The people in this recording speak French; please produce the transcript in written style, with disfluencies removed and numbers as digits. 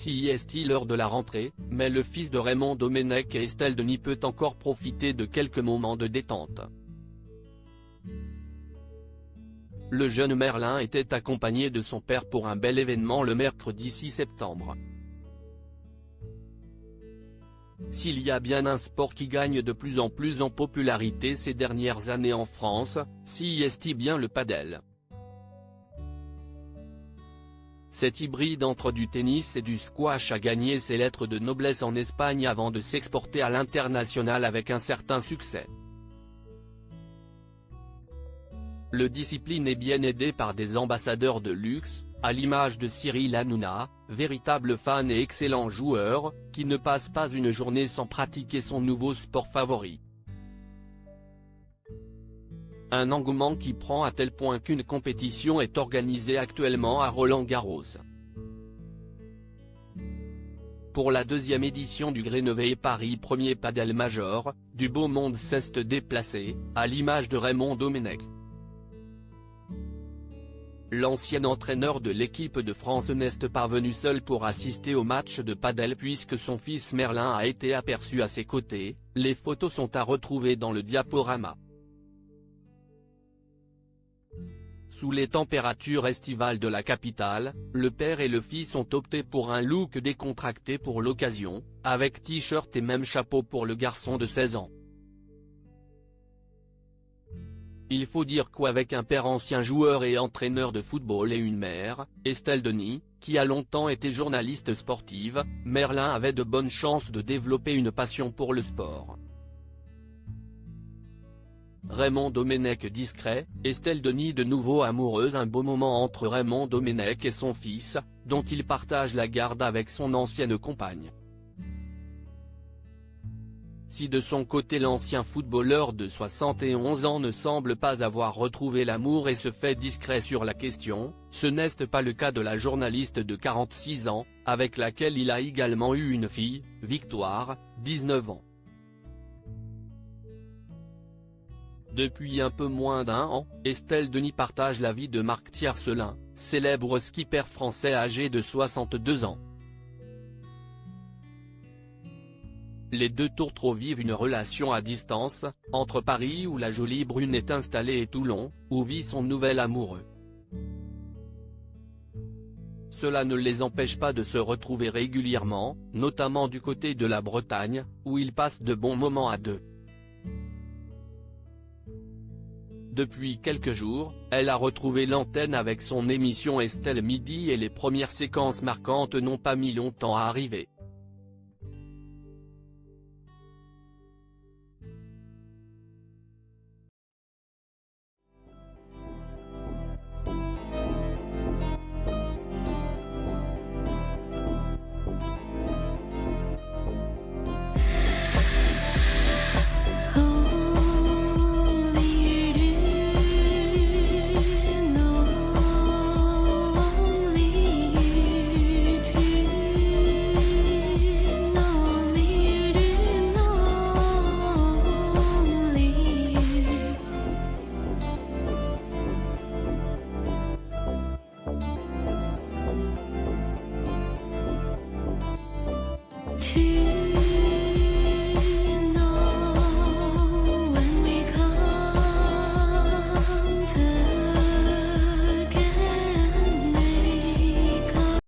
Si est-il l'heure de la rentrée, mais le fils de Raymond Domenech et Estelle Denis peut encore profiter de quelques moments de détente. Le jeune Merlin était accompagné de son père pour un bel événement le mercredi 6 septembre. S'il y a bien un sport qui gagne de plus en plus en popularité ces dernières années en France, c'est bien le padel. Cet hybride entre du tennis et du squash a gagné ses lettres de noblesse en Espagne avant de s'exporter à l'international avec un certain succès. Le discipline est bien aidé par des ambassadeurs de luxe, à l'image de Cyril Hanouna, véritable fan et excellent joueur, qui ne passe pas une journée sans pratiquer son nouveau sport favori. Un engouement qui prend à tel point qu'une compétition est organisée actuellement à Roland-Garros. Pour la deuxième édition du Grenoble Paris Premier Padel Major, du beau monde s'est déplacé, à l'image de Raymond Domenech. L'ancien entraîneur de l'équipe de France n'est pas venu seul pour assister au match de padel puisque son fils Merlin a été aperçu à ses côtés, les photos sont à retrouver dans le diaporama. Sous les températures estivales de la capitale, le père et le fils ont opté pour un look décontracté pour l'occasion, avec t-shirt et même chapeau pour le garçon de 16 ans. Il faut dire qu'avec un père ancien joueur et entraîneur de football et une mère, Estelle Denis, qui a longtemps été journaliste sportive, Merlin avait de bonnes chances de développer une passion pour le sport. Raymond Domenech discret, Estelle Denis de nouveau amoureuse. Un beau moment entre Raymond Domenech et son fils, dont il partage la garde avec son ancienne compagne. Si de son côté l'ancien footballeur de 71 ans ne semble pas avoir retrouvé l'amour et se fait discret sur la question, ce n'est pas le cas de la journaliste de 46 ans, avec laquelle il a également eu une fille, Victoire, 19 ans. Depuis un peu moins d'un an, Estelle Denis partage la vie de Marc Tiercelin, célèbre skipper français âgé de 62 ans. Les deux tourtereaux vivent une relation à distance, entre Paris où la jolie brune est installée et Toulon, où vit son nouvel amoureux. Cela ne les empêche pas de se retrouver régulièrement, notamment du côté de la Bretagne, où ils passent de bons moments à deux. Depuis quelques jours, elle a retrouvé l'antenne avec son émission Estelle Midi et les premières séquences marquantes n'ont pas mis longtemps à arriver.